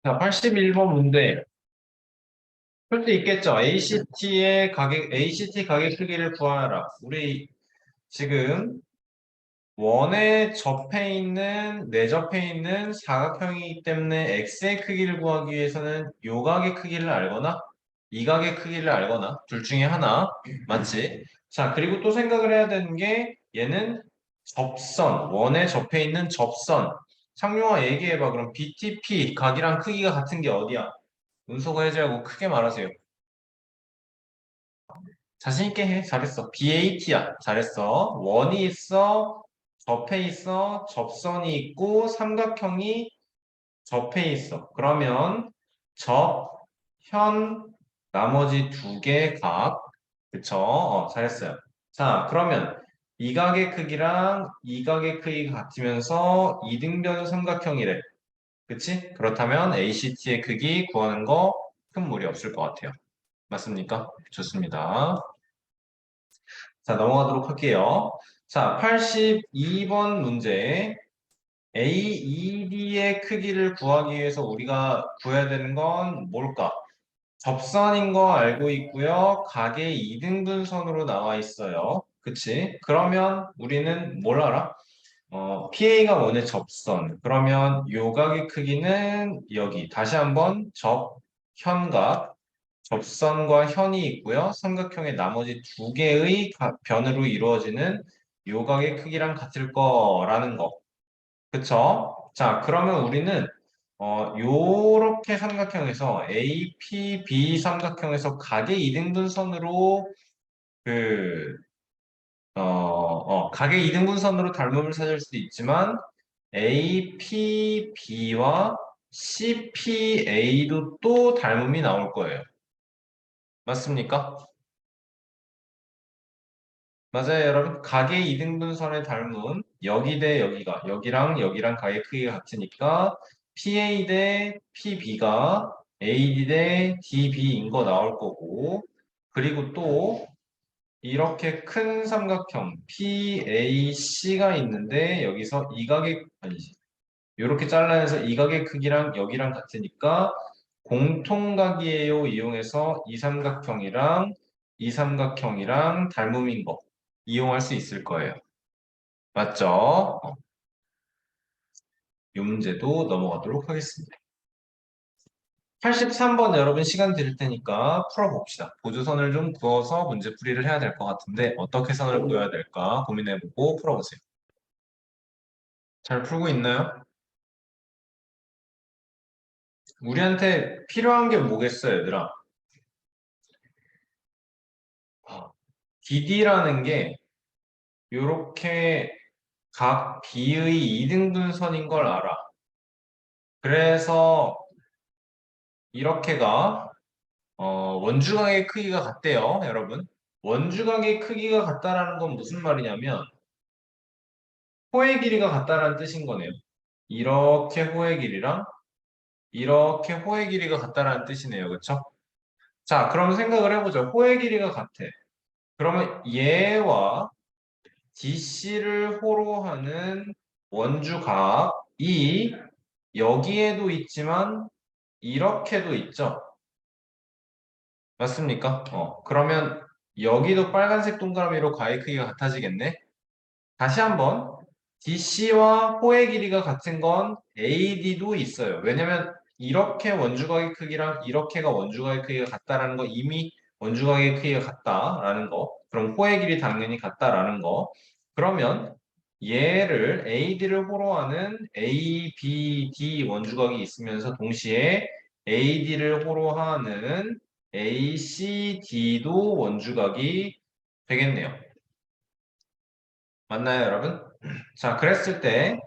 자, 81번 문제. 풀 수 있겠죠? ACT 가계 크기를 구하라. 우리 지금 원에 접해 있는, 내접해 있는 사각형이기 때문에 x의 크기를 구하기 위해서는 요 각의 크기를 알거나 이 각의 크기를 알거나 둘 중에 하나. 맞지? 자, 그리고 또 생각을 해야 되는 게 얘는 접선, 원에 접해 있는 접선. 상용화 얘기해봐. 그럼 BTP 각이랑 크기가 같은 게 어디야? 문서가 해제하고 크게 말하세요. 자신 있게 해. 잘했어. BAT야. 잘했어. 원이 있어. 접해 있어. 접선이 있고 삼각형이 접해 있어. 그러면 접, 현, 나머지 두 개 각. 그쵸? 잘했어요. 자, 그러면 이 각의 크기랑 이 각의 크기가 같으면서 이등변 삼각형이래. 그치? 그렇다면 ACT의 크기 구하는 거 큰 무리 없을 것 같아요. 맞습니까? 좋습니다. 자, 넘어가도록 할게요. 자, 82번 문제. AED의 크기를 구하기 위해서 우리가 구해야 되는 건 뭘까? 접선인 거 알고 있고요. 각의 이등분선으로 나와 있어요. 그치? 그러면 우리는 뭘 알아? PA가 원의 접선. 그러면 요각의 크기는 여기. 다시 한번 접현각. 접선과 현이 있고요. 삼각형의 나머지 두 개의 변으로 이루어지는 요각의 크기랑 같을 거라는 거. 그쵸? 자, 그러면 우리는 요렇게 삼각형에서 APB 삼각형에서 각의 이등분선으로 그 각의 이등분선으로 닮음을 찾을 수도 있지만 APB와 CPA도 또 닮음이 나올 거예요. 맞습니까? 맞아요, 여러분. 각의 이등분선의 닮은 여기 대 여기가 여기랑 여기랑 각의 크기가 같으니까 PA 대 PB가 AD 대 DB인 거 나올 거고 그리고 또 이렇게 큰 삼각형 PAC가 있는데 여기서 이 각의 아니지 이렇게 잘라내서 이 각의 크기랑 여기랑 같으니까 공통각이에요 이용해서 이 삼각형이랑 닮음인 거 이용할 수 있을 거예요. 맞죠? 이 문제도 넘어가도록 하겠습니다. 83번 여러분 시간 드릴 테니까 풀어봅시다. 보조선을 좀 그어서 문제풀이를 해야 될 것 같은데 어떻게 선을 그어야 될까 고민해보고 풀어보세요. 잘 풀고 있나요? 우리한테 필요한 게 뭐겠어요, 얘들아? DD라는 게 이렇게 각 B의 이등분선인 걸 알아. 그래서 이렇게가 원주각의 크기가 같대요, 여러분. 원주각의 크기가 같다라는 건 무슨 말이냐면 호의 길이가 같다라는 뜻인 거네요. 이렇게 호의 길이랑 이렇게 호의 길이가 같다라는 뜻이네요. 그렇죠? 자, 그럼 생각을 해보죠. 호의 길이가 같아. 그러면 얘와 DC를 호로 하는 원주각이 여기에도 있지만 이렇게도 있죠. 맞습니까? 그러면 여기도 빨간색 동그라미로 가의 크기가 같아지겠네. 다시 한번 DC와 호의 길이가 같은 건 AD도 있어요. 왜냐면 이렇게 원주각의 크기랑 이렇게가 원주각의 크기가 같다라는 거 이미 원주각의 크기가 같다라는 거. 그럼 호의 길이 당연히 같다라는 거. 그러면 얘를 AD를 호로 하는 ABD 원주각이 있으면서 동시에 AD를 호로 하는 ACD도 원주각이 되겠네요. 맞나요, 여러분? 자, 그랬을 때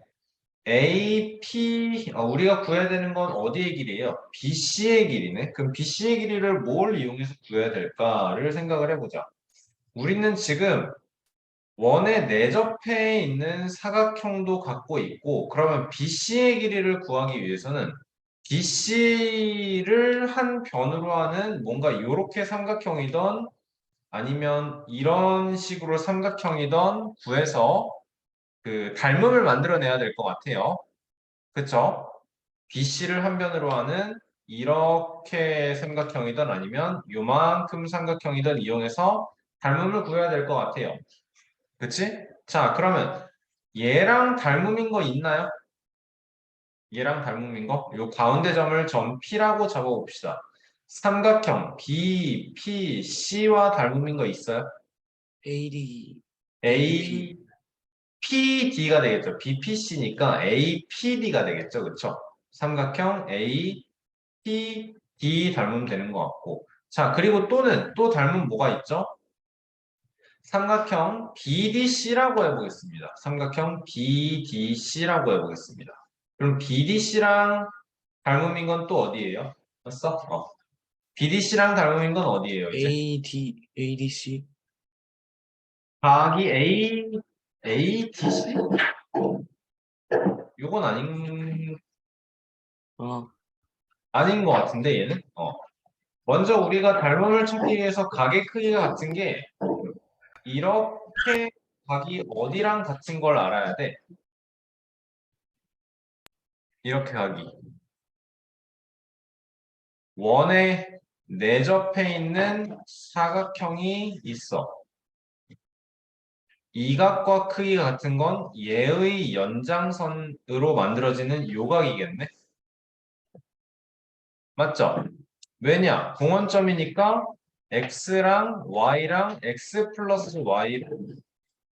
AP 우리가 구해야 되는 건 어디의 길이에요? BC의 길이네. 그럼 BC의 길이를 뭘 이용해서 구해야 될까를 생각을 해보자. 우리는 지금 원에 내접해 있는 사각형도 갖고 있고, 그러면 BC의 길이를 구하기 위해서는 BC를 한 변으로 하는 뭔가 이렇게 삼각형이던 아니면 이런 식으로 삼각형이던 구해서 그 닮음을 만들어내야 될 것 같아요. 그쵸? BC를 한 변으로 하는 이렇게 삼각형이든 아니면 요만큼 삼각형이든 이용해서 닮음을 구해야 될 것 같아요. 그치? 자, 그러면 얘랑 닮음인 거 있나요? 얘랑 닮음인 거? 요 가운데 점을 점 P라고 잡아봅시다. 삼각형 BPC와 닮음인 거 있어요? AD, ADP. A, PD가 되겠죠. BPC니까 APD가 되겠죠. 그쵸? 삼각형 APD 닮으면 되는 것 같고. 자, 그리고 또 닮은 뭐가 있죠? 삼각형 BDC라고 해보겠습니다. 삼각형 BDC라고 해보겠습니다. 그럼 BDC랑 닮음인 건 또 어디예요? 봤어? BDC랑 닮음인 건 어디예요, 이제? ADC. 각이 ADC? 요건 아, 아닌 것 같은데, 얘는? 먼저 우리가 닮음을 찾기 위해서 각의 크기가 같은 게, 이렇게 각이 어디랑 같은 걸 알아야 돼. 이렇게 각이. 원에 내접해 있는 사각형이 있어. 이 각과 크기가 같은 건 얘의 연장선으로 만들어지는 요각이겠네? 맞죠? 왜냐? 공원점이니까 x랑 y랑 x 플러스 y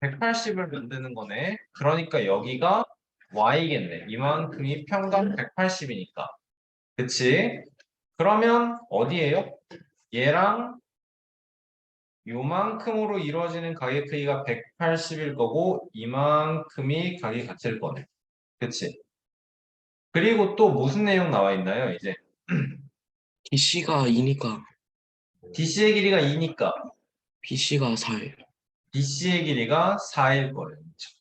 180을 만드는 거네. 그러니까 여기가 y겠네. 이만큼이 평각 180이니까. 그치? 그러면 어디예요? 얘랑 요만큼으로 이루어지는 각의 크기가 180일 거고 이만큼이 각이 같을 거네. 그치? 그리고 또 무슨 내용 나와 있나요? 이제 DC가 2니까 DC의 길이가 2니까 BC가 4예요. BC의 길이가 4일 거예요.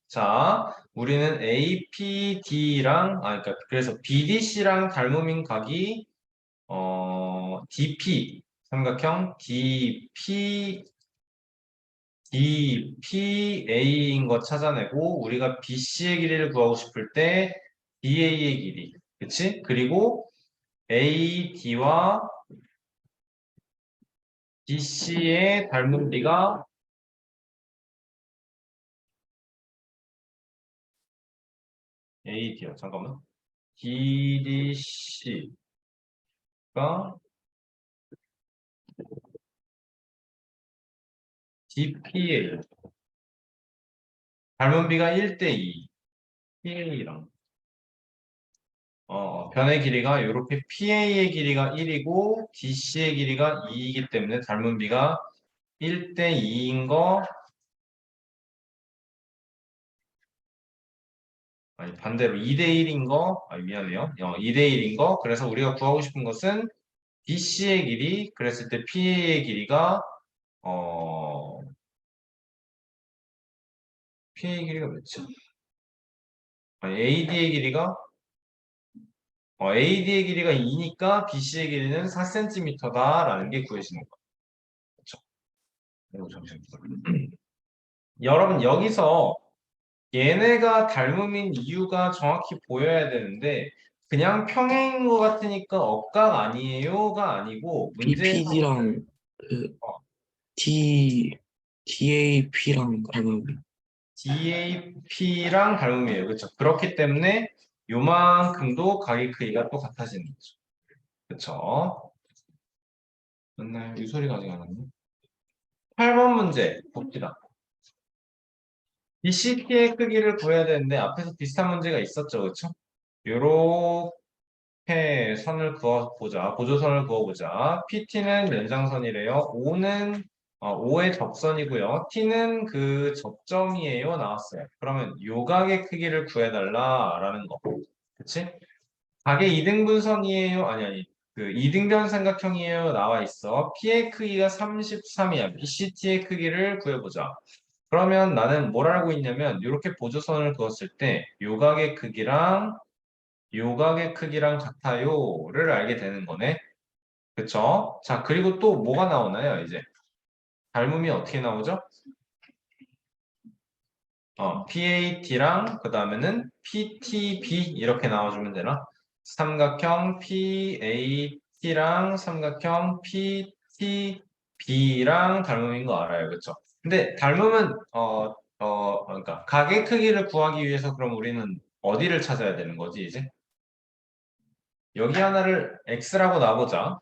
자, 우리는 APD랑 그러니까 그래서 BDC랑 닮음인 각이 DP 삼각형 DPA인 거 찾아내고 우리가 BC의 길이를 구하고 싶을 때 BA의 길이, 그치? 그리고 AD와 BC의 닮은 비가 AD요. 잠깐만. DDC가 DPA 닮은 비가 1대2 PA랑 변의 길이가 이렇게 PA의 길이가 1이고 DC의 길이가 2이기 때문에 닮은 비가 1대2인 거 아니 반대로 2대1인 거 미안해요. 2대1인 거 그래서 우리가 구하고 싶은 것은 BC의 길이 그랬을 때 PA의 길이가 어 PA의 길이가 몇이야? 아니 AD의 길이가 AD의 길이가 2니까 BC의 길이는 4cm다라는 게 구해지는 거예요. 그렇죠? 잠시만요. 여러분 여기서 얘네가 닮음인 이유가 정확히 보여야 되는데 그냥 평행인 것 같으니까 억각 아니에요가 아니고 문제에서 BPD랑 그 어, DAP랑 닮은 DAP랑 닮음이에요. 그렇죠? 그렇기 때문에 요만큼도 각의 크기가 또 같아지는 거죠. 그렇죠? 맞나요? 이 소리가 아직 안 왔네. 8번 문제 봅시다. BCT의 크기를 구해야 되는데 앞에서 비슷한 문제가 있었죠. 그렇죠? 요렇게 선을 그어보자. 보조선을 그어보자. PT는 연장선이래요. O의 접선이고요. T는 그 접점이에요. 나왔어요. 그러면 요각의 크기를 구해달라라는 거. 그치? 각의 이등분선이에요. 아니. 그 이등변 삼각형이에요. 나와 있어. P의 크기가 33이야. BCT의 크기를 구해보자. 그러면 나는 뭘 알고 있냐면 이렇게 보조선을 그었을 때 요각의 크기랑 같아요를 알게 되는 거네. 그쵸? 자, 그리고 또 뭐가 나오나요, 이제? 닮음이 어떻게 나오죠? PAT랑 그 다음에는 PTB 이렇게 나와주면 되나? 삼각형 PAT랑 삼각형 PTB랑 닮음인 거 알아요. 그쵸? 근데 닮음은 그러니까 가게 크기를 구하기 위해서 그럼 우리는 어디를 찾아야 되는 거지, 이제? 여기 하나를 x라고 놔보자.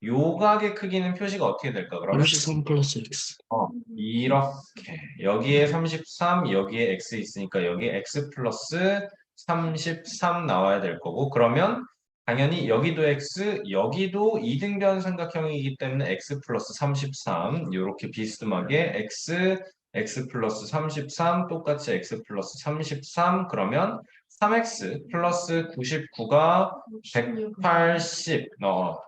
요 가게 크기는 표시가 어떻게 될까, 그러면? 33 플러스 x. 이렇게. 여기에 33, 여기에 x 있으니까 여기에 x 플러스 33 나와야 될 거고, 그러면 당연히 여기도 x, 여기도 이등변 삼각형이기 때문에 x 플러스 33, 이렇게 비스듬하게 x 플러스 33, 똑같이 x 플러스 33, 그러면 3x 플러스 99가 180,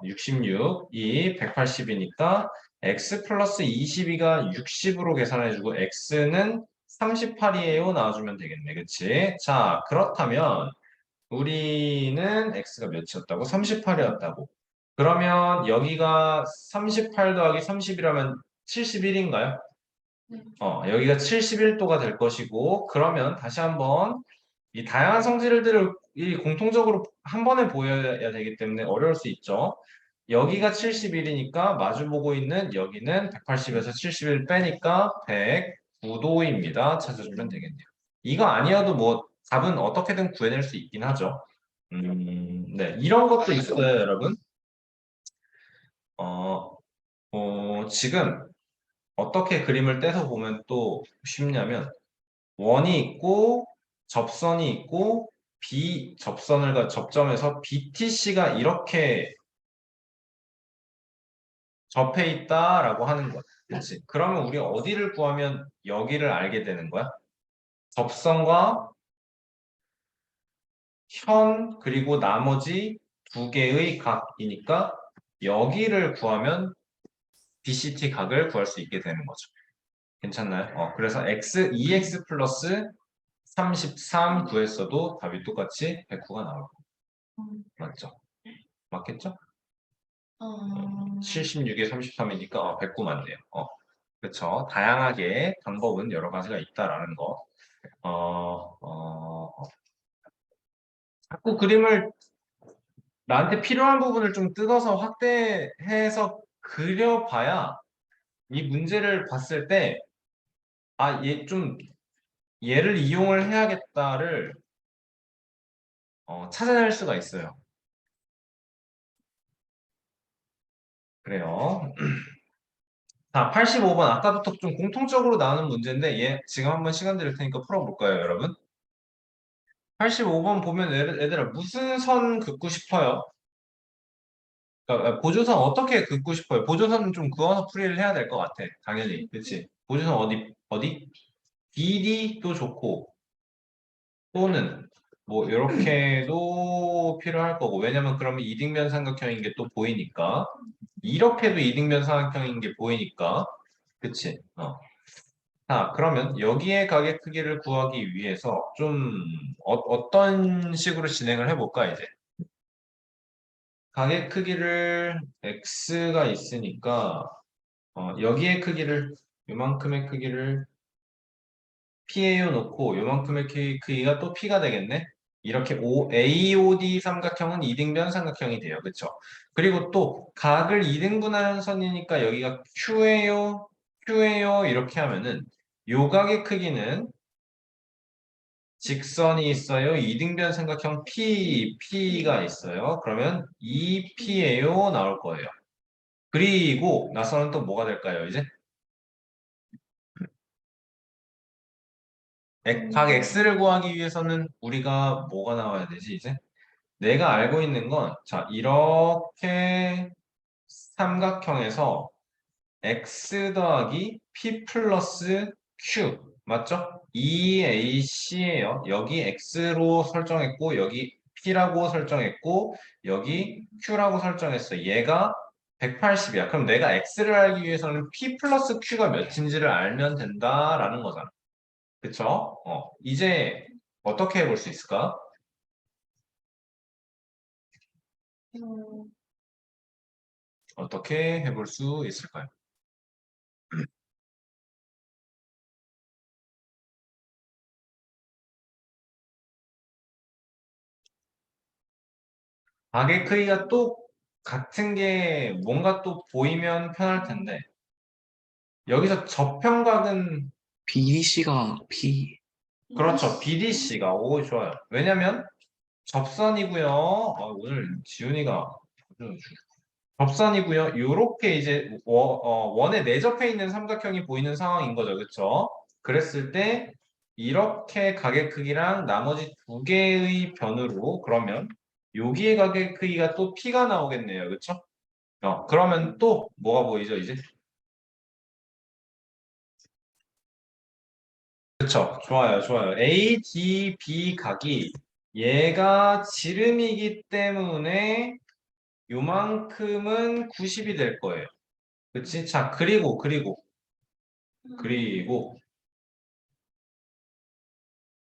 66, 이 180이니까 x 플러스 22가 60으로 계산해주고 x는 38이에요. 나와주면 되겠네. 그치? 자, 그렇다면 우리는 x가 몇이었다고? 38이었다고. 그러면 여기가 38 더하기 30이라면 71인가요? 여기가 71도가 될 것이고, 그러면 다시 한번 이 다양한 성질들을 이 공통적으로 한 번에 보여야 되기 때문에 어려울 수 있죠. 여기가 71이니까 마주보고 있는 여기는 180에서 71 빼니까 109도입니다. 찾아주면 되겠네요. 이거 아니어도 뭐 답은 어떻게든 구해낼 수 있긴 하죠. 네, 이런 것도 있어요, 여러분. 어, 지금 어떻게 그림을 떼서 보면 또 쉽냐면 원이 있고 접선이 있고 접선을 접점에서 BTC가 이렇게 접해 있다라고 하는 거야. 그렇지? 그러면 우리 어디를 구하면 여기를 알게 되는 거야? 접선과 현 그리고 나머지 두 개의 각이니까 여기를 구하면 BCT 각을 구할 수 있게 되는 거죠. 괜찮나요? 그래서 2x 플러스 33 구했어도 답이 똑같이 109가 나올 거 맞죠? 맞겠죠? 76에 33이니까 109 맞네요. 그렇죠. 다양하게 방법은 여러 가지가 있다라는 거. 자꾸 그림을 나한테 필요한 부분을 좀 뜯어서 확대해서 그려봐야 이 문제를 봤을 때, 얘 좀 얘를 이용을 해야겠다를 찾아낼 수가 있어요. 그래요. 자, 85번. 아까부터 좀 공통적으로 나오는 문제인데, 얘 지금 한번 시간 드릴 테니까 풀어볼까요, 여러분? 85번 보면 얘들아 무슨 선 긋고 싶어요? 그러니까 보조선 어떻게 긋고 싶어요? 보조선은 좀 그어서 풀이를 해야 될 것 같아. 당연히. 그렇지? 보조선 어디? BD도 좋고 또는 뭐 이렇게도 필요할 거고 왜냐면 그러면 이등변 삼각형인 게 또 보이니까 이렇게도 이등변 삼각형인 게 보이니까 그치? 자, 그러면 여기에 가게 크기를 구하기 위해서 좀 어떤 식으로 진행을 해볼까 이제? 가게 크기를 x가 있으니까 여기에 크기를 요만큼의 크기를 pAO 놓고 요만큼의 크기가 또 p가 되겠네. 이렇게 AOD 삼각형은 이등변 삼각형이 돼요. 그렇죠? 그리고 또 각을 이등분하는 선이니까 여기가 Q예요 이렇게 하면은 요 각의 크기는 직선이 있어요. 이등변 삼각형 P가 있어요. 그러면 2P예요 나올 거예요. 그리고 나서는 또 뭐가 될까요, 이제? 각 x를 구하기 위해서는 우리가 뭐가 나와야 되지, 이제? 내가 알고 있는 건, 자, 이렇게 삼각형에서 x 더하기 p 플러스 q, 맞죠? 2ac예요. 여기 x로 설정했고, 여기 p라고 설정했고, 여기 q라고 설정했어. 얘가 180이야. 그럼 내가 x를 알기 위해서는 p 플러스 q가 몇인지를 알면 된다라는 거잖아. 그쵸? 이제 어떻게 해볼 수 있을까? 어떻게 해볼 수 있을까요? 가게 크기가 또 같은 게 뭔가 또 보이면 편할 텐데 여기서 저평각은 BDC가 P, 그렇죠. BDC가 오 좋아요. 왜냐면 접선이고요. 오늘 지훈이가 아주 접선이고요. 요렇게 이제 원에 내접해 있는 삼각형이 보이는 상황인 거죠. 그렇죠? 그랬을 때 이렇게 가게 크기랑 나머지 두 개의 변으로 그러면 여기의 가게 크기가 또 P가 나오겠네요. 그렇죠? 그러면 또 뭐가 보이죠, 이제? 그렇죠. 좋아요, 좋아요. A, D, B 각이 얘가 지름이기 때문에 요만큼은 90이 될 거예요. 그치? 자, 그리고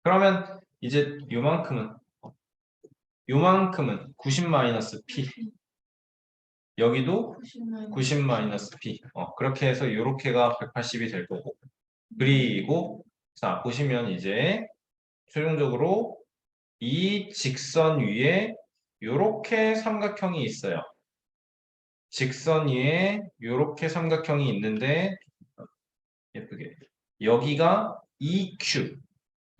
그러면 이제 요만큼은 90 마이너스 P 여기도 90 마이너스 P 그렇게 해서 요렇게가 180이 될 거고 그리고 자 보시면 이제 최종적으로 이 직선 위에 요렇게 삼각형이 있어요. 직선 위에 요렇게 삼각형이 있는데 예쁘게 여기가 EQ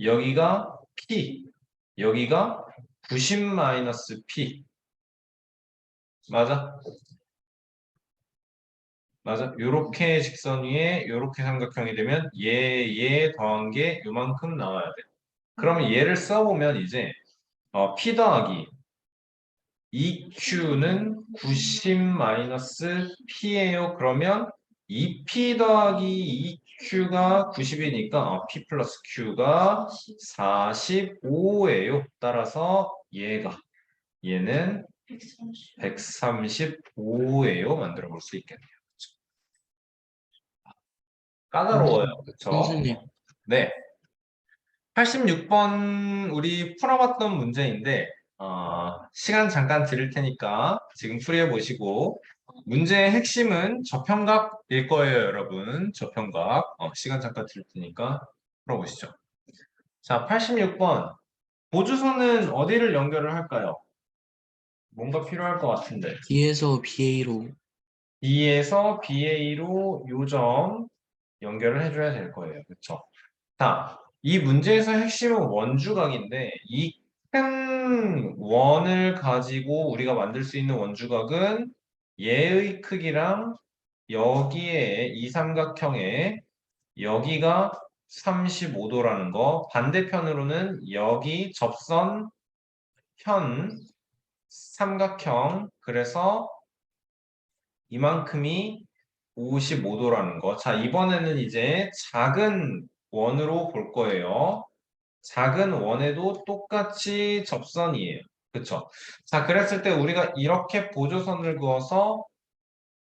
여기가 P 여기가 90 마이너스 P 맞아? 맞아. 요렇게 직선 위에 요렇게 삼각형이 되면 얘 더한 게 요만큼 나와야 돼. 그러면 얘를 써보면 이제 P 더하기 EQ는 90 마이너스 P예요. 그러면 2P 더하기 EQ가 90이니까 P 플러스 Q가 45예요. 따라서 얘는 135예요. 만들어 볼 수 있겠네요. 까다로워요. 그렇죠? 선생님, 네. 86번 우리 풀어봤던 문제인데 시간 잠깐 드릴 테니까 지금 풀이해 보시고 문제의 핵심은 저평각일 거예요, 여러분. 저평각. 시간 잠깐 드릴 테니까 풀어보시죠. 자, 86번. 보주선은 어디를 연결을 할까요? 뭔가 필요할 것 같은데. B에서 BA로 B에서 BA로 요점 연결을 해줘야 될 거예요. 그렇죠? 자, 이 문제에서 핵심은 원주각인데 이 큰 원을 가지고 우리가 만들 수 있는 원주각은 얘의 크기랑 여기에 이 삼각형에 여기가 35도라는 거 반대편으로는 여기 접선 현 삼각형 그래서 이만큼이 55도라는 거. 자, 이번에는 이제 작은 원으로 볼 거예요. 작은 원에도 똑같이 접선이에요. 그쵸? 자, 그랬을 때 우리가 이렇게 보조선을 그어서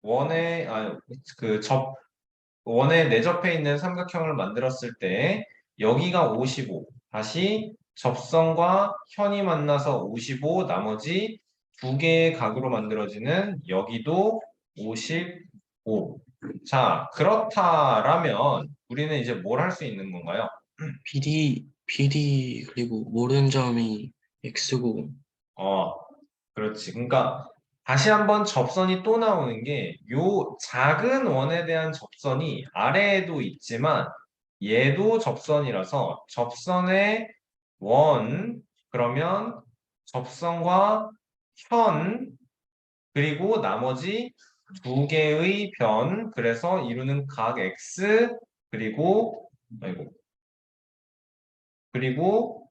원에, 원에 내접해 있는 삼각형을 만들었을 때 여기가 55. 다시 접선과 현이 만나서 55, 나머지 두 개의 각으로 만들어지는 여기도 55. 자, 그렇다라면 우리는 이제 뭘 할 수 있는 건가요? BD 그리고 모르는 점이 X고 어, 그렇지. 그러니까 다시 한번 접선이 또 나오는 게 요 작은 원에 대한 접선이 아래에도 있지만 얘도 접선이라서 접선의 원 그러면 접선과 현 그리고 나머지 두 개의 변 그래서 이루는 각 X 그리고 아이고 그리고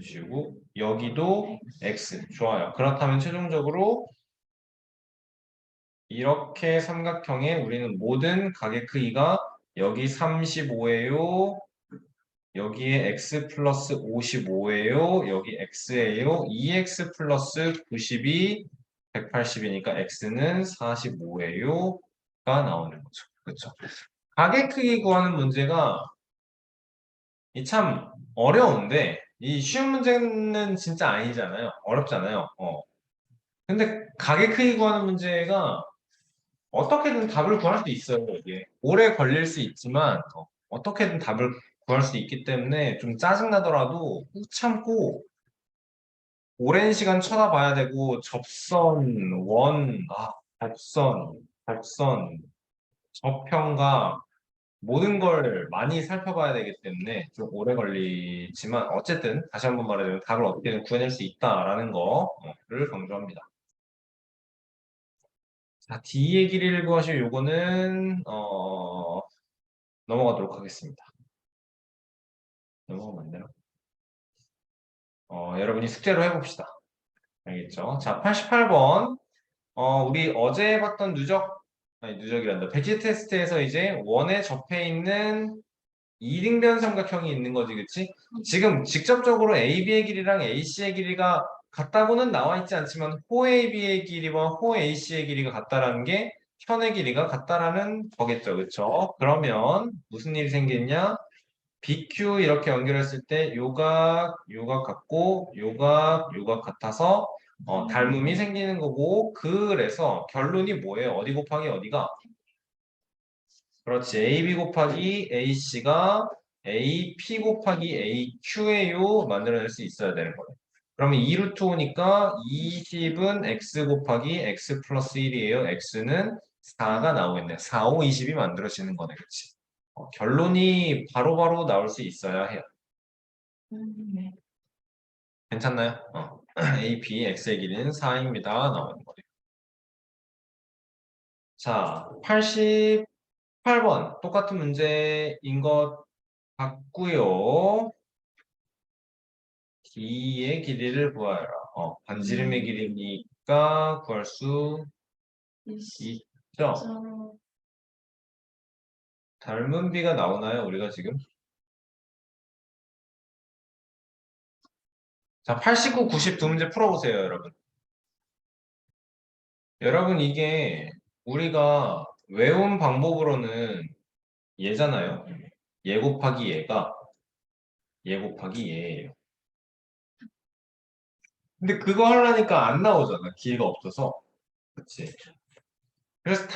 지우고 여기도 X 좋아요. 그렇다면 최종적으로 이렇게 삼각형에 우리는 모든 각의 크기가 여기 35예요. 여기에 x 플러스 55예요. 여기 x예요. 2x 플러스 92 180이니까 x는 45예요가 나오는 거죠. 그렇죠? 각의 크기 구하는 문제가 이 참 어려운데 이 쉬운 문제는 진짜 아니잖아요. 어렵잖아요. 근데 각의 크기 구하는 문제가 어떻게든 답을 구할 수 있어요, 이게. 오래 걸릴 수 있지만, 어떻게든 답을 구할 수 있기 때문에 좀 짜증나더라도 꾹 참고 오랜 시간 쳐다봐야 되고 접선, 접선, 저평가 모든 걸 많이 살펴봐야 되기 때문에 좀 오래 걸리지만 어쨌든 다시 한번 말해주면 답을 어떻게든 구해낼 수 있다라는 거를 강조합니다. 자, D의 길이를 구하실 요거는 넘어가도록 하겠습니다. 넘어가면 안 되나? 여러분이 숙제로 해봅시다. 알겠죠? 자, 88번. 우리 어제 봤던 누적이란다. 배치 테스트에서 이제 원에 접해 있는 이등변 삼각형이 있는 거지, 그치? 지금 직접적으로 AB의 길이랑 AC의 길이가 같다고는 나와 있지 않지만 호 AB의 길이와 호 AC의 길이가 같다라는 게 현의 길이가 같다라는 거겠죠, 그쵸? 그러면 무슨 일이 생겼냐? BQ 이렇게 연결했을 때 요각 같고 요각 같아서 닮음이 생기는 거고 그래서 결론이 뭐예요? 어디 곱하기 어디가? 그렇지. AB 곱하기 AC가 AP 곱하기 AQ에요 만들어낼 수 있어야 되는 거예요. 그러면 2루트 오니까 20은 X 곱하기 X 플러스 1이에요. X는 4가 나오겠네. 4, 5, 20이 만들어지는 거네. 그치? 결론이 바로바로 나올 수 있어야 해요. 네. 괜찮나요? AP, X의 길이는 4입니다. 나오는 거예요. 자, 88번. 똑같은 문제인 것 같고요. D의 길이를 구하라. 반지름의 길이니까 구할 수 있죠. 닮은 비가 나오나요? 우리가 지금? 자, 89, 90 두 문제 풀어보세요, 여러분. 여러분, 이게 우리가 외운 방법으로는 얘잖아요. 얘 곱하기 얘가 얘 곱하기 얘예요. 근데 그거 하려니까 안 나오잖아. 기회가 없어서. 그치? 그래서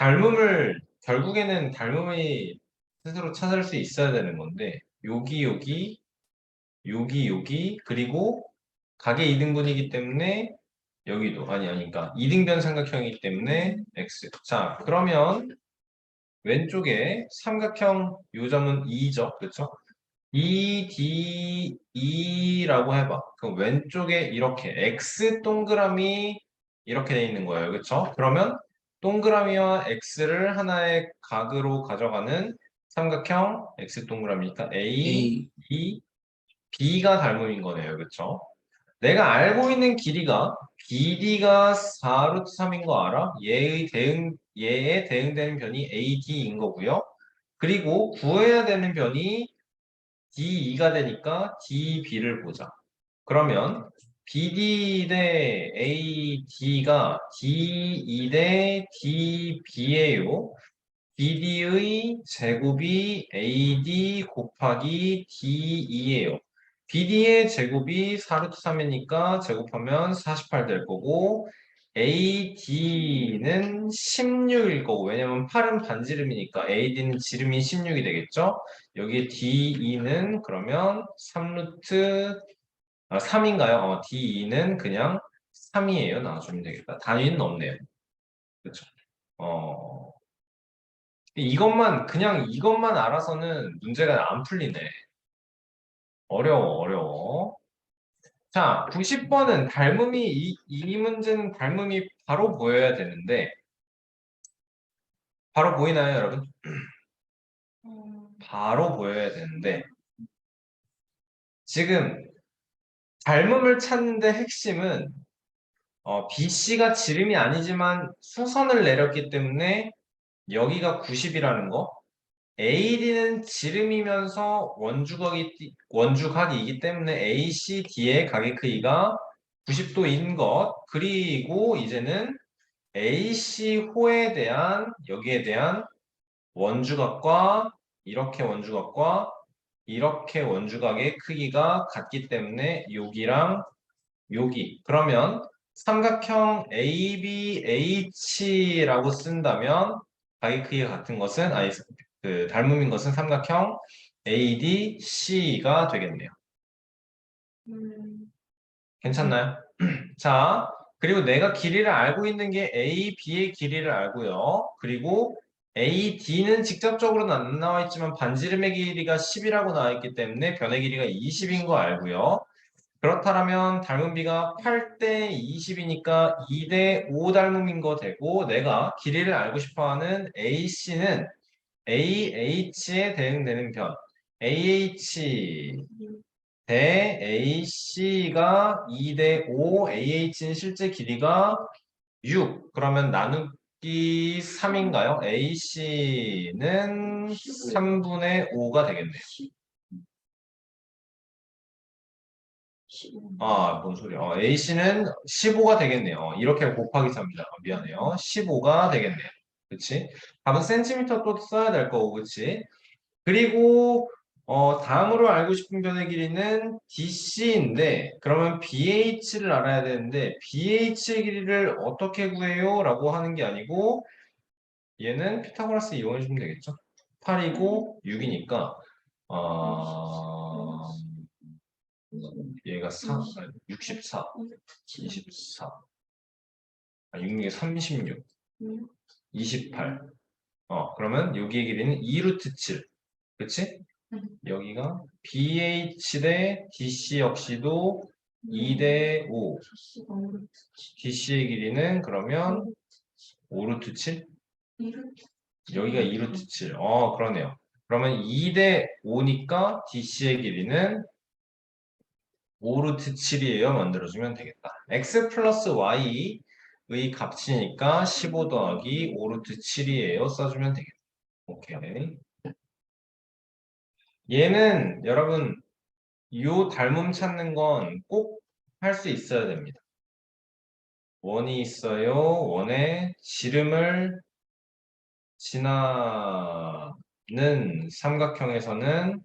결국에는 닮음이 스스로 찾을 수 있어야 되는 건데, 여기, 그리고 가게 2등분이기 때문에 여기도, 그러니까 2등변 삼각형이기 때문에 X. 자, 그러면 왼쪽에 삼각형 요점은 2죠. 그렇죠? EDE라고 해봐. 그럼 왼쪽에 이렇게 X 동그라미 이렇게 돼 있는 거예요. 그렇죠? 그러면 동그라미와 X를 하나의 각으로 가져가는 삼각형 X 동그라미니까 A, A, E, B가 닮음인 거네요. 그렇죠? 내가 알고 있는 길이가 BD가 4루트 3인 거 알아? 얘에 대응되는 변이 AD인 거고요. 그리고 구해야 되는 변이 D2가 되니까 DB를 보자. 그러면 BD 대 AD가 D2 대 DB예요. BD의 제곱이 AD 곱하기 D2예요. BD의 제곱이 4루트 3이니까 제곱하면 48 될 거고 AD는 16일 거고 왜냐면 8은 반지름이니까 AD는 지름이 16이 되겠죠? 여기 D2는 그러면 3인가요? D2는 그냥 3이에요. 나와주면 되겠다. 단위는 없네요. 그렇죠? 그냥 이것만 알아서는 문제가 안 풀리네. 어려워. 자, 90번은 이 문제는 닮음이 바로 보여야 되는데, 바로 보이나요, 여러분? 바로 보여야 되는데, 지금 닮음을 찾는데 핵심은, BC가 지름이 아니지만 수선을 내렸기 때문에 여기가 90이라는 거, AD는 지름이면서 원주각이기 때문에 ACD의 각의 크기가 90도인 것. 그리고 이제는 AC호에 대한 여기에 대한 원주각과 이렇게 원주각의 크기가 같기 때문에 여기랑 여기. 그러면 삼각형 ABH라고 쓴다면 각의 크기가 같은 것은 닮음인 것은 삼각형 ADC가 되겠네요. 괜찮나요? 자, 그리고 내가 길이를 알고 있는 게 A, B의 길이를 알고요. 그리고 A, D는 직접적으로는 안 나와 있지만 반지름의 길이가 10이라고 나와 있기 때문에 변의 길이가 20인 거 알고요. 그렇다면 닮은비가 8대 20이니까 2대 5 닮음인 거 되고 내가 길이를 알고 싶어하는 AC는 AH에 대응되는 변 AH 대 AC가 2대 5, AH는 실제 길이가 6. 그러면 나누기 3인가요? AC는 3분의 5가 되겠네요. 15. 아, 뭔 소리야. AC는 15가 되겠네요. 이렇게 곱하기 3입니다. 미안해요. 15가 되겠네요. 그치? 답은 센티미터 또 써야 될 거고, 그치? 그리고 다음으로 알고 싶은 변의 길이는 DC인데 그러면 BH를 알아야 되는데 BH의 길이를 어떻게 구해요? 라고 하는 게 아니고 얘는 피타고라스 이용해 주면 되겠죠? 8이고 6이니까 얘가 64, 24, 6, 36, 28. 그러면 여기의 길이는 2루트 7. 그치? 여기가 BH 대 DC 역시도 2대 5. DC의 길이는 그러면 5루트 7? 여기가 2루트 7. 그러네요. 그러면 2대 5니까 DC의 길이는 5루트 7이에요. 만들어주면 되겠다. X 플러스 Y의 값이니까 15 더하기 5루트 7이에요. 써주면 되겠다. 오케이. 얘는 여러분 요 닮음 찾는 건 꼭 할 수 있어야 됩니다. 원이 있어요. 원에 지름을 지나는 삼각형에서는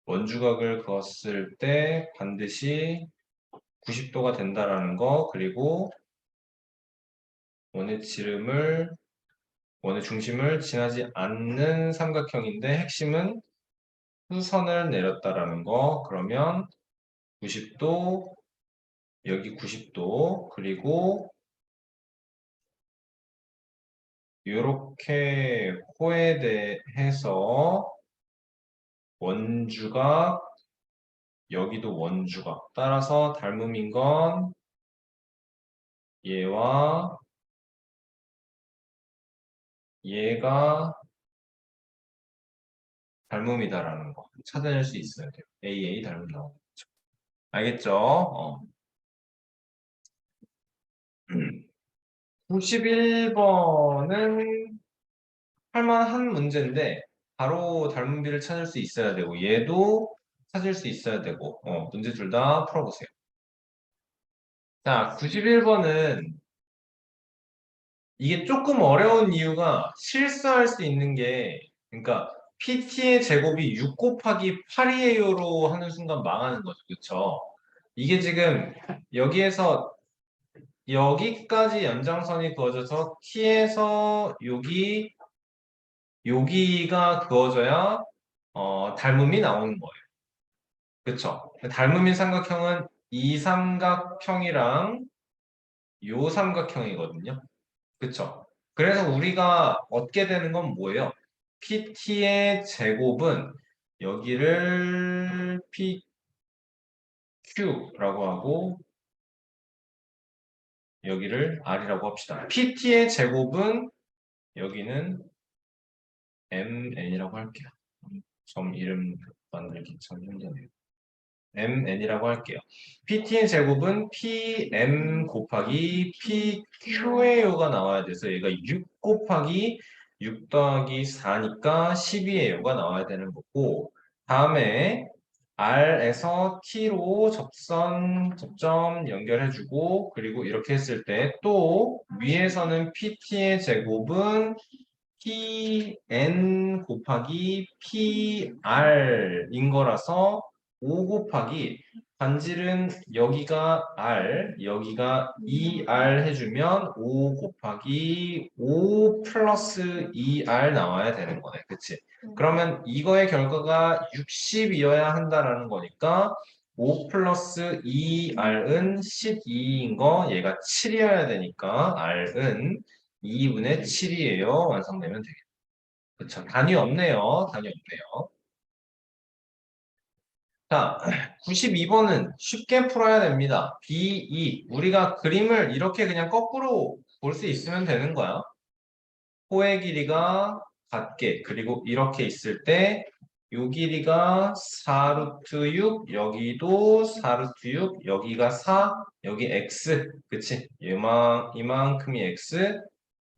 원주각을 그었을 때 반드시 90도가 된다라는 거, 그리고 원의 중심을 지나지 않는 삼각형인데 핵심은 수선을 내렸다라는 거. 그러면 90도, 여기 90도, 그리고 이렇게 호에 대해서 원주각, 여기도 원주각. 따라서 닮음인 건 얘와 얘가 닮음이다라는 거 찾아낼 수 있어야 돼요. AA 닮음 나오죠. 알겠죠? 91번은 할만한 문제인데 바로 닮은비를 찾을 수 있어야 되고 얘도 찾을 수 있어야 되고 문제 둘 다 풀어보세요. 자, 91번은 이게 조금 어려운 이유가 실수할 수 있는 게 그러니까 PT의 제곱이 6 곱하기 8이에요로 하는 순간 망하는 거죠. 그렇죠? 이게 지금 여기에서 여기까지 연장선이 그어져서 T에서 여기가 그어져야 닮음이 나오는 거예요. 그쵸? 닮음인 삼각형은 이 삼각형이랑 요 삼각형이거든요. 그쵸? 그래서 우리가 얻게 되는 건 뭐예요? PT의 제곱은 여기를 PQ라고 하고 여기를 R이라고 합시다. PT의 제곱은 여기는 MN이라고 할게요. 점 이름 만들기 참 힘드네요. MN이라고 할게요. PT의 제곱은 PM 곱하기 PQ에요가 나와야 돼서 얘가 6 곱하기 6 더하기 4니까 12에요가 나와야 되는 거고 다음에 R에서 T로 접점 연결해주고 그리고 이렇게 했을 때 또 위에서는 PT의 제곱은 PN 곱하기 PR인 거라서 5 곱하기 반질은 여기가 R, 여기가 2R 해주면 5 곱하기 5 플러스 2R 나와야 되는 거네. 그치? 그러면 이거의 결과가 60이어야 한다라는 거니까 5 플러스 2R은 12인 거 얘가 7이어야 되니까 R은 2분의 7이에요. 완성되면 되겠다. 그쵸. 단위 없네요. 단위 없네요. 자, 92번은 쉽게 풀어야 됩니다. B2. 우리가 그림을 이렇게 그냥 거꾸로 볼 수 있으면 되는 거야. 호의 길이가 같게, 그리고 이렇게 있을 때, 요 길이가 4루트 6, 여기도 4루트 6, 여기가 4, 여기 x, 그치? 이만큼이 x,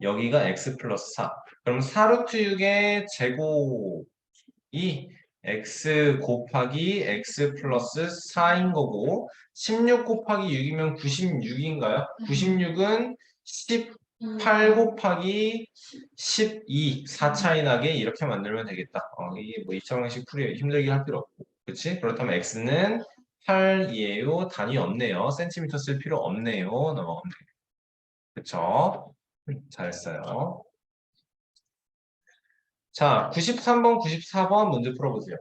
여기가 x 플러스 4. 그럼 4루트 6의 제곱이 x 곱하기 x 플러스 4인 거고, 16 곱하기 6이면 96인가요? 96은 18 곱하기 12, 4 차이 나게 이렇게 만들면 되겠다. 이게 뭐 2차 방식 풀이 힘들게 할 필요 없고. 그치? 그렇다면 x는 8이에요. 단위 없네요. 센티미터 쓸 필요 없네요. 넘어가면 되겠다. 그쵸? 잘했어요. 자, 93번, 94번 문제 풀어보세요.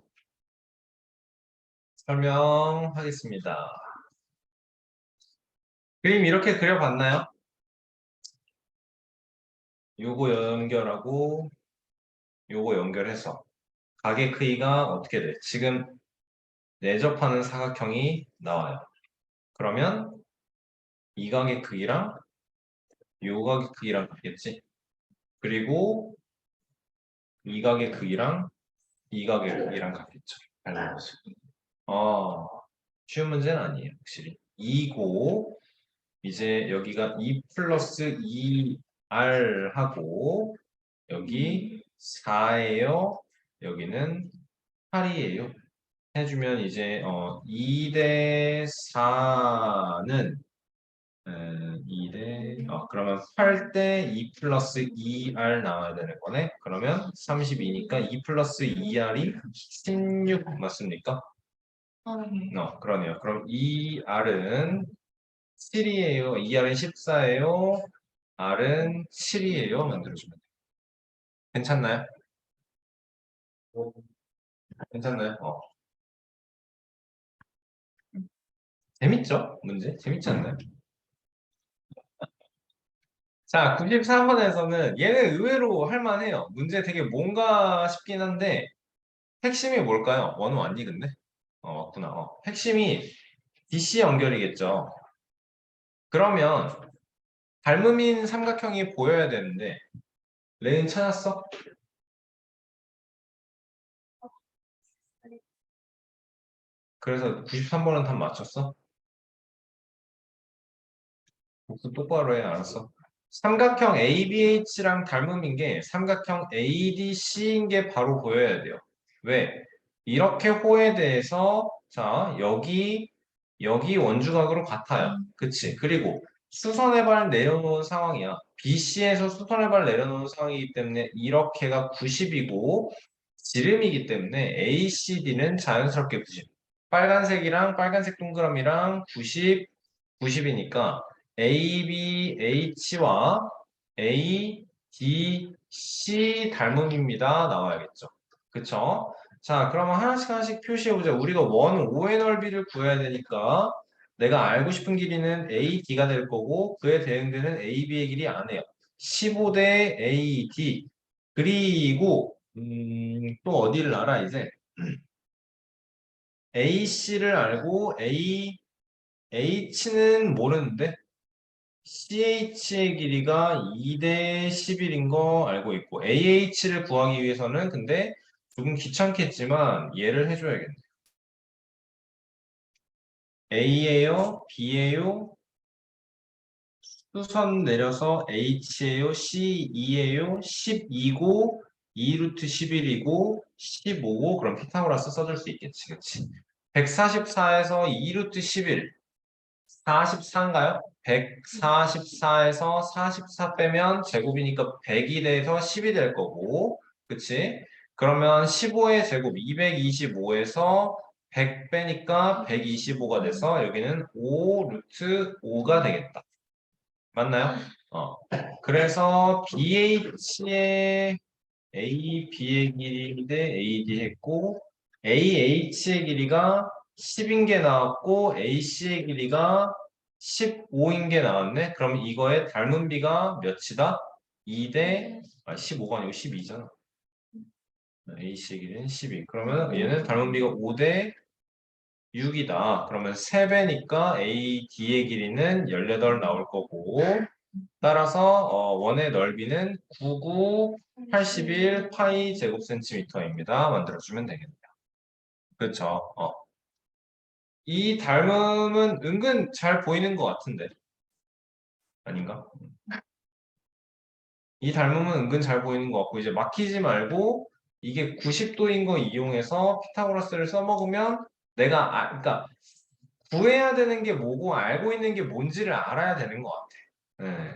설명하겠습니다. 그림 이렇게 그려봤나요? 요거 연결하고 요거 연결해서 가게 크기가 어떻게 돼? 지금 내접하는 사각형이 나와요. 그러면 이 가게 크기랑 요 가게 크기랑 같겠지? 그리고 이 가게 크기랑 이 가게 크기랑 같겠죠? 알려보세요. 쉬운 문제는 아니에요. 확실히. 2고 이제 여기가 2 플러스 2R 하고 여기 4예요. 여기는 8이에요. 해주면 이제 2대 4는 2대 그러면 8대 2 플러스 2R 나와야 되는 거네. 그러면 32니까 2 플러스 2R이 16 맞습니까? 네. 그러네요. 그럼 2R은 7이에요. 2R은 14예요. R은 7이에요. 만들어주면 돼요. 괜찮나요? 괜찮나요? 재밌죠? 문제? 재밌지 않나요? 자, 94번에서는 얘는 의외로 할만해요. 문제 되게 뭔가 싶긴 한데 핵심이 뭘까요? 원은 왔니 근데? 맞구나. 핵심이 BC 연결이겠죠. 그러면 닮음인 삼각형이 보여야 되는데 레인 찾았어? 그래서 93번은 답 맞췄어? 복수 똑바로 해, 알았어. 삼각형 ABH랑 닮음인 게 삼각형 ADC인 게 바로 보여야 돼요. 왜? 이렇게 호에 대해서 자 여기 원주각으로 같아요. 그치? 그리고 수선의 발 내려놓은 상황이야. BC에서 수선의 발 내려놓은 상황이기 때문에 이렇게가 90이고 지름이기 때문에 ACD는 자연스럽게 90. 빨간색이랑 빨간색 동그라미랑 90, 90이니까 ABH와 ADC 닮음입니다. 나와야겠죠. 그쵸? 자, 그러면 하나씩 하나씩 표시해보자. 우리가 원 5의 넓이를 구해야 되니까 내가 알고 싶은 길이는 AD가 될 거고 그에 대응되는 AB의 길이 안 해요. 15대 AD. 그리고 또 어디를 알아 이제? AC를 알고 H는 모르는데 CH의 길이가 2대 11인 거 알고 있고 AH를 구하기 위해서는 근데 조금 귀찮겠지만 얘를 해줘야겠네. A예요? B예요? 수선 내려서 H예요? C2예요? 12고 2루트 11이고 15고 그럼 피타고라스 써줄 수 있겠지. 그치? 144에서 2루트 11 44인가요? 144에서 44 빼면 제곱이니까 100이 돼서 10이 될 거고 그치? 그러면 15의 제곱 225에서 100 빼니까 125가 돼서 여기는 5 루트 5가 되겠다. 맞나요? 그래서 BH의 A, B의 길이 대 AD 했고 AH의 길이가 10인 게 나왔고 AC의 길이가 15인 게 나왔네. 그럼 이거의 닮은 비가 몇이다? 2대 15가 아니고 12잖아. AC의 길이는 12. 그러면 얘는 닮은 비가 5대 6이다. 그러면 3배니까 AD의 길이는 18 나올 거고 따라서 원의 넓이는 99, 81 파이 제곱 센티미터입니다. 만들어주면 되겠네요. 그렇죠. 이 닮음은 은근 잘 보이는 것 같은데 아닌가? 이 닮음은 은근 잘 보이는 것 같고 이제 막히지 말고 이게 90도인 거 이용해서 피타고라스를 써먹으면 그러니까 구해야 되는 게 뭐고 알고 있는 게 뭔지를 알아야 되는 것 같아. 네.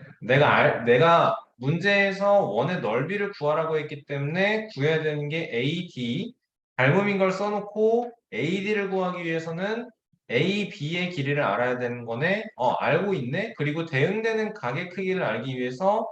내가 문제에서 원의 넓이를 구하라고 했기 때문에 구해야 되는 게 AD, 닮음인 걸 써놓고 AD를 구하기 위해서는 AB의 길이를 알아야 되는 거네. 알고 있네. 그리고 대응되는 각의 크기를 알기 위해서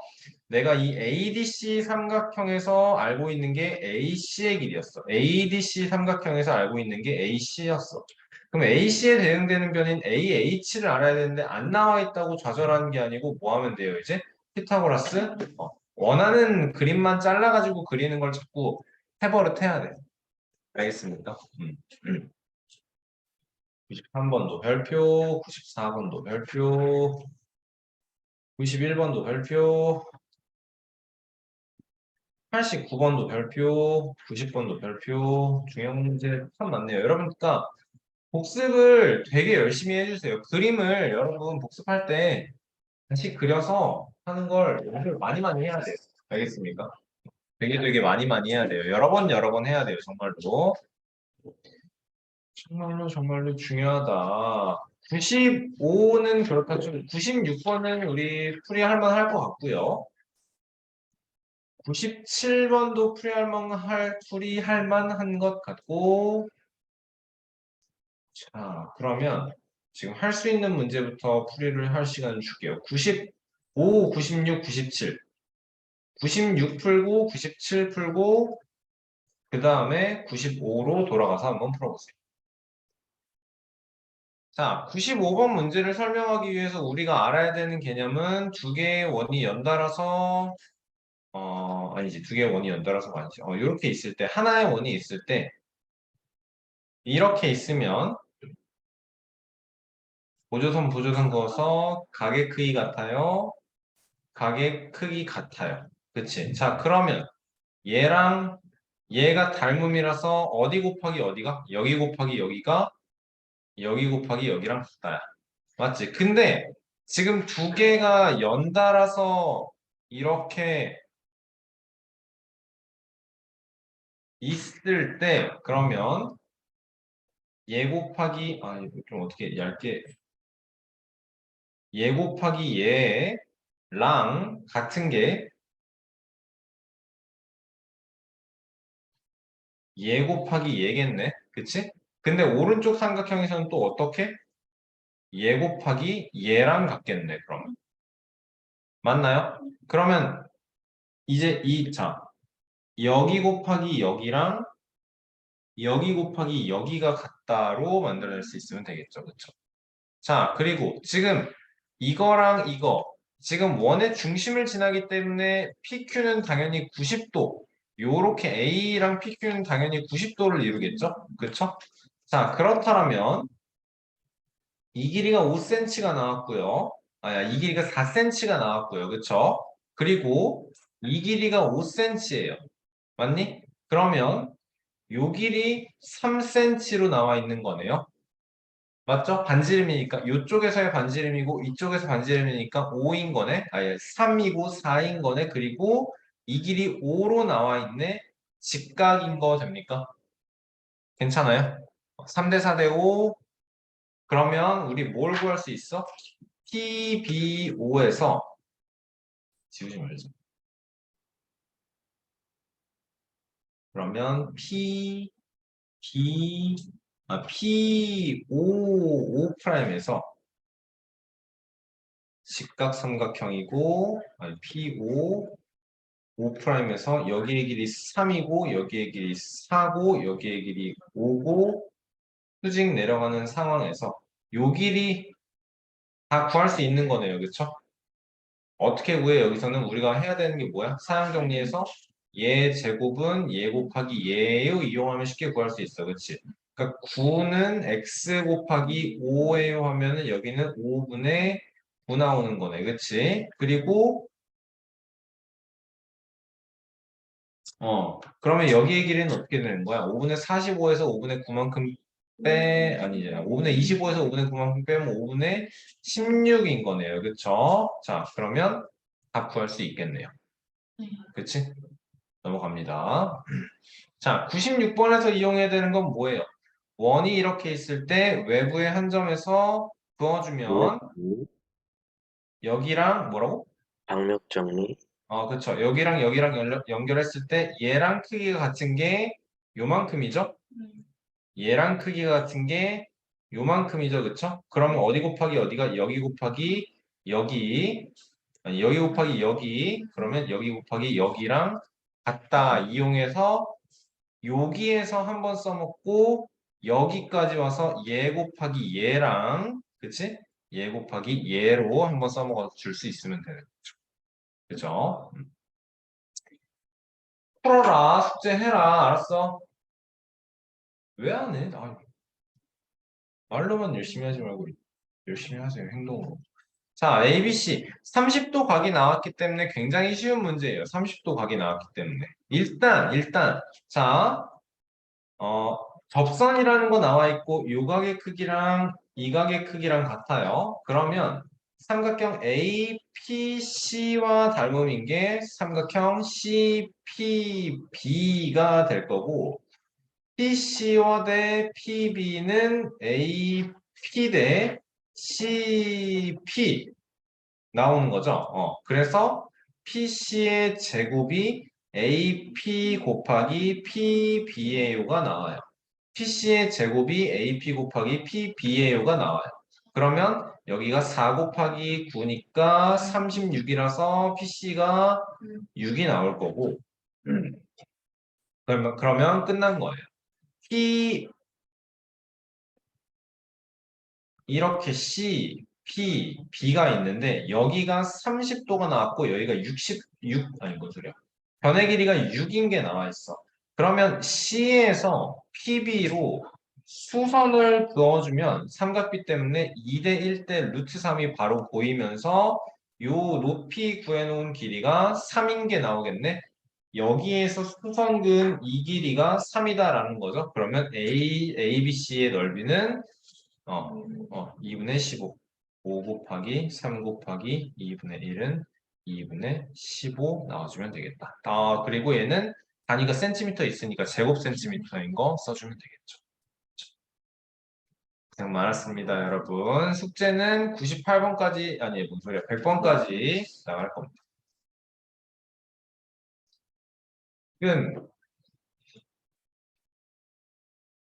내가 이 ADC 삼각형에서 알고 있는 게 AC의 길이었어. ADC 삼각형에서 알고 있는 게 AC였어. 그럼 AC에 대응되는 변인 AH를 알아야 되는데 안 나와 있다고 좌절하는 게 아니고 뭐 하면 돼요, 이제? 피타고라스? 원하는 그림만 잘라가지고 그리는 걸 자꾸 해버릇해야 돼. 알겠습니까? 93번도 별표, 94번도 별표, 91번도 별표, 89번도 별표, 90번도 별표, 중요한 문제 참 많네요. 여러분, 그러니까 복습을 되게 열심히 해주세요. 그림을 여러분 복습할 때 다시 그려서 하는 걸 연습을 많이 많이 해야 돼요. 알겠습니까? 되게 많이 해야 돼요. 여러 번 해야 돼요. 정말로. 정말로 중요하다. 95는 그렇다 좀 96번은 우리 풀이할 만할 것 같고요. 97번도 풀이할 만한 것 같고 자, 그러면 지금 할 수 있는 문제부터 풀이를 할 시간을 줄게요. 95, 96, 97. 96 풀고, 97 풀고, 그 다음에 95로 돌아가서 한번 풀어보세요. 자, 95번 문제를 설명하기 위해서 우리가 알아야 되는 개념은 두 개의 원이 연달아서, 아니지, 두 개의 원이 연달아서가 아니지. 이렇게 있을 때, 하나의 원이 있을 때, 이렇게 있으면, 보조선 그어서 각의 크기 같아요. 각의 크기 같아요. 그치? 자, 그러면 얘랑 얘가 닮음이라서 어디 곱하기 어디가? 여기 곱하기 여기가 여기 곱하기 여기랑 같아요. 맞지? 근데 지금 두 개가 연달아서 이렇게 있을 때 그러면 얘 곱하기 이거 좀 어떻게 얇게 얘 곱하기 얘랑 같은 게 얘 곱하기 얘겠네. 그치? 근데 오른쪽 삼각형에서는 또 어떻게? 얘 곱하기 얘랑 같겠네, 그러면. 맞나요? 그러면 이제 여기 곱하기 여기랑 여기 곱하기 여기가 같다로 만들어낼 수 있으면 되겠죠. 그쵸? 자, 그리고 지금 이거랑 이거, 지금 원의 중심을 지나기 때문에 PQ는 당연히 90도, 요렇게 A랑 PQ는 당연히 90도를 이루겠죠? 그쵸? 자, 그렇다면 이 길이가 5cm가 나왔고요. 이 길이가 4cm가 나왔고요. 그쵸? 그리고 이 길이가 5cm예요. 맞니? 그러면 요 길이 3cm로 나와 있는 거네요. 맞죠? 반지름이니까 이쪽에서의 반지름이고 이쪽에서 반지름이니까 5인 거네. 3이고 4인 거네. 그리고 이 길이 5로 나와 있네. 직각인 거 됩니까? 괜찮아요? 3대 4대 5 그러면 우리 뭘 구할 수 있어? TB5에서 지우지 말자. 그러면 P5 프라임에서 직각삼각형이고 P5 5 프라임에서 여기의 길이 3이고 여기의 길이 4고 여기의 길이 5고 수직 내려가는 상황에서 요 길이 다 구할 수 있는 거네요. 그쵸? 어떻게 구해? 여기서는 우리가 해야 되는 게 뭐야? 사양 정리해서 얘 제곱은 얘 곱하기 얘예요 이용하면 쉽게 구할 수 있어. 그치? 그러니까 9는 x 곱하기 5예요 하면은 여기는 5분의 9 나오는 거네. 그치? 그리고 그러면 여기의 길이는 어떻게 되는 거야? 5분의 45에서 5분의 9만큼 아니잖아. 5분의 25에서 5분의 9만큼 빼면 5분의 16인 거네요. 그쵸? 자, 그러면 답 구할 수 있겠네요. 네. 그치? 넘어갑니다. 자, 96번에서 이용해야 되는 건 뭐예요? 원이 이렇게 있을 때 외부의 한 점에서 그어주면 여기랑 뭐라고? 방역 정리, 그쵸. 여기랑 여기랑 연결했을 때 얘랑 크기가 같은 게 요만큼이죠? 얘랑 크기가 같은 게 요만큼이죠. 그쵸? 그러면 어디 곱하기 어디가? 여기 곱하기 여기 아니 여기 곱하기 여기 그러면 여기 곱하기 여기랑 같다 이용해서 여기에서 한번 써먹고 여기까지 와서 얘 곱하기 얘랑 그치? 얘 곱하기 얘로 한번 써먹어 줄 수 있으면 되는 거죠. 그죠? 풀어라 숙제 해라 알았어? 왜 안 해? 말로만 열심히 하지 말고 열심히 하세요 행동으로. 자, ABC 30도 각이 나왔기 때문에 굉장히 쉬운 문제예요. 30도 각이 나왔기 때문에 일단 자 접선이라는 거 나와 있고 요 각의 크기랑 이 각의 크기랑 같아요. 그러면 삼각형 APC와 닮음인 게 삼각형 CPB가 될 거고 PC와 대 PB는 AP 대 CP 나오는 거죠. 그래서 PC의 제곱이 AP 곱하기 PBAO가 나와요. PC의 제곱이 AP 곱하기 PBAO가 나와요. 그러면 여기가 4 곱하기 9니까 36이라서 PC가 6이 나올 거고 그러면 끝난 거예요. P 이렇게 C, P, B가 있는데 여기가 30도가 나왔고 여기가 66 아니 뭔 소리야. 변의 길이가 6인 게 나와 있어. 그러면 C에서 PB로 수선을 그어주면 삼각비 때문에 2대 1대 루트 3이 바로 보이면서 요 높이 구해놓은 길이가 3인 게 나오겠네. 여기에서 수선 그은 이 길이가 3이다라는 거죠. 그러면 ABC의 넓이는 2분의 15. 5 곱하기 3 곱하기 2분의 1은 2분의 15 나와주면 되겠다. 그리고 얘는 단위가 센티미터 있으니까 제곱 센티미터인 거 써주면 되겠죠. 고생 많았습니다, 여러분. 숙제는 98번까지, 아니, 뭔 소리야, 100번까지 나갈 겁니다. 끝.